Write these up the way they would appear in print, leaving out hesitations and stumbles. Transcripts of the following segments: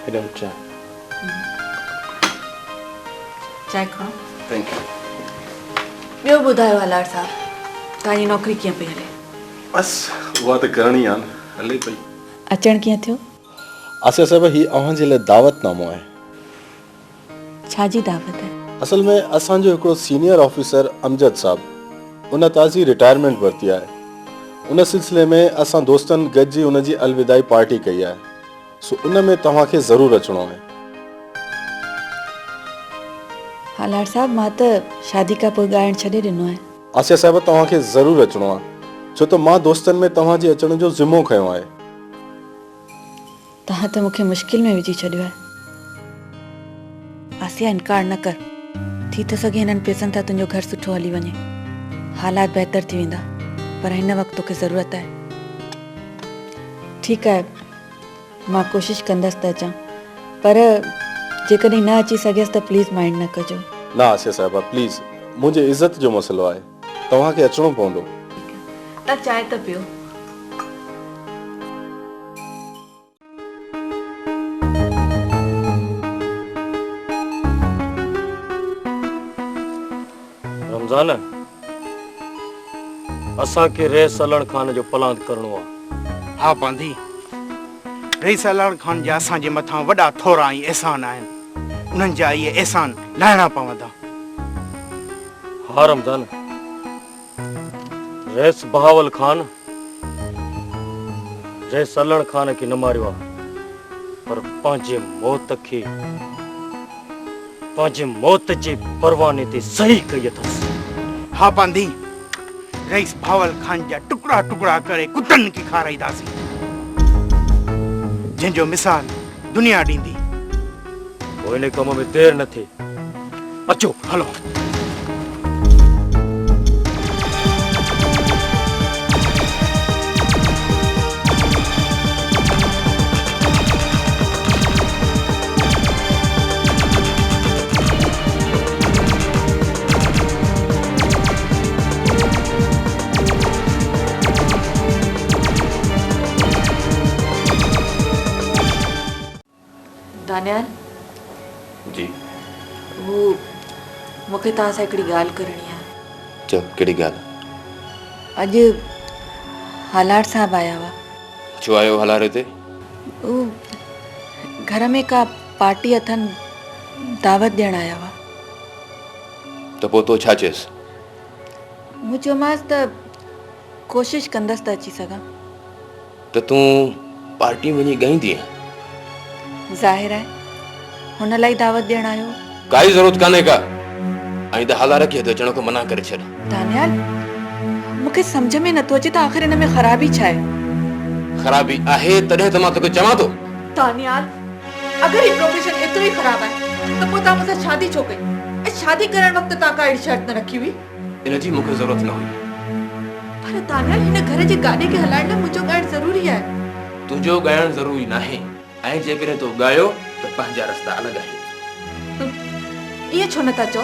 हिनम चाय। चाय खाओ। Thank U. ॿियो ॿुधायो हलार साहब, तव्हांजी नौकरी कीअं पई हले? बस उहा त करणी आहे न, हले पई। अचण कीअं थियो? आसिया साहिब, ही अव्हांजे लाइ दावतनामो आहे। छाजी दावत आहे? असल में असांजो हिकिड़ो सीनियर ऑफिसर अमजद साहब उन ताज़ी रिटायरमेंट वरिती आहे। उन सिलसिले में असां दोस्तनि गॾिजी उनजी अलविदाई पार्टी कई आहे। सो उन में तव्हांखे ज़रूरु अचिणो आहे। हलार साहब, मां त शादी खां पोइ ॻाइण छॾे ॾिनो आहे। आसिया साहिब, तव्हांखे ज़रूरु अचिणो आहे, छो त मां दोस्तनि में तव्हांजे अचण जो ज़िमो खयो आहे। तव्हां त मूंखे मुश्किल में विझी छॾियो आहे। आसिया, इनकार न कर। थी थो सघे हिननि पैसनि सां तुंहिंजो घर सुठो हली वञे, हालात बहितर थी वेंदा, पर हिन वक़्तु तोखे ज़रूरत आहे। ठीकु आहे, मां कोशिशि कंदसि त अचां, पर जेकॾहिं न अची सघियसि त प्लीज़ माइंड न कजो। न आसिया साहिबा, प्लीज़, मुंहिंजे इज़त जो मसइलो आहे, तव्हांखे अचिणो पवंदो। त चांहि त पियो। रमज़ान, असांखे रेस सलण खान जो प्लान करणो आहे। हाँ पांधी, रईस सलण खान जा असांजे मथां वॾा थोरा ऐं एहसान आहिनि। उन्हनि जा इहे एहसान लाहिणा पवंदा। हाँ रमज़ान, रेस बहावल खान रेस सलण खान खे न मारियो आहे, पर पंहिंजे मौत जे परवाने ते सही कई अथसि। हाँ पांधी, रईस बहावल खान जा टुकड़ा टुकड़ा करे कुतनि खे खाराईंदासीं, जंहिंजो मिसाल दुनिया ॾींदी। पोइ इन कम में देर न थिए, अचो हलो। दानियाल जी, वो मूंखे तव्हां सां हिकिड़ी ॻाल्हि करणी आहे। चल, कहिड़ी ॻाल्हि? अॼु हलार साहब आया हुआ। छो आयो हलार हिते? वो घर में का पार्टी अथनि, दावत ॾियण आया हुआ। त पोइ तो छा चयसि? मूं चयोमांसि त कोशिशि कंदसि त अची सघां। त तूं पार्टी वञी ॻाईंदी? ज़ाहिर आहे हुन लाइ दावत ॾियण आयो। काई ज़रूरत कान्हे का, ऐं त हलार खे त अचण खां मना करे छॾ। दानियाल, मूंखे सम्झ में नथो अचे त आख़िर हिन में ख़राबी छा आहे? ख़राबी आहे तॾहिं त मां तोखे चवां थो। दानियाल, अगर ये प्रोफेशन एतिरो ई ख़राब आहे त पोइ तव्हां मूंसां शादी छो कई? ऐं शादी करण वक़्तु तव्हां का अहिड़ी शर्त न रखी हुई? इनजी मूंखे ज़रूरत न हुई। पर दानियाल, हिन घर जे गाॾे खे हलाइण लाइ मुंहिंजो ॻाइणु ज़रूरी आहे। तुंहिंजो ॻाइणु ज़रूरी नाहे, ऐं जेकॾहिं तो ॻायो त पंहिंजा रस्ता अलॻि आहिनि। इहे छो नथा चओ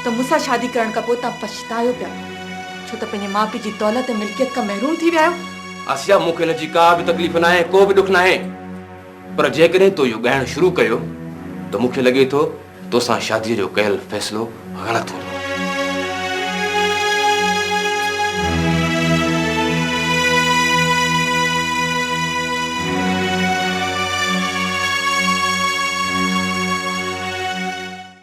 त मूंसां शादी करण खां पोइ तव्हां पछतायो पिया, छो त पंहिंजे माउ पीउ जी दौलत ऐं मिल्कियत खां महरूम थी विया आहियो? आसिया, मूंखे हिनजी का बि तकलीफ़ न आहे, को बि ॾुख न आहे, पर जेकॾहिं तो इहो ॻाइणु शुरू कयो त मूंखे लॻे थो तोसां शादीअ जो कयल फ़ैसिलो ग़लति हूंदो।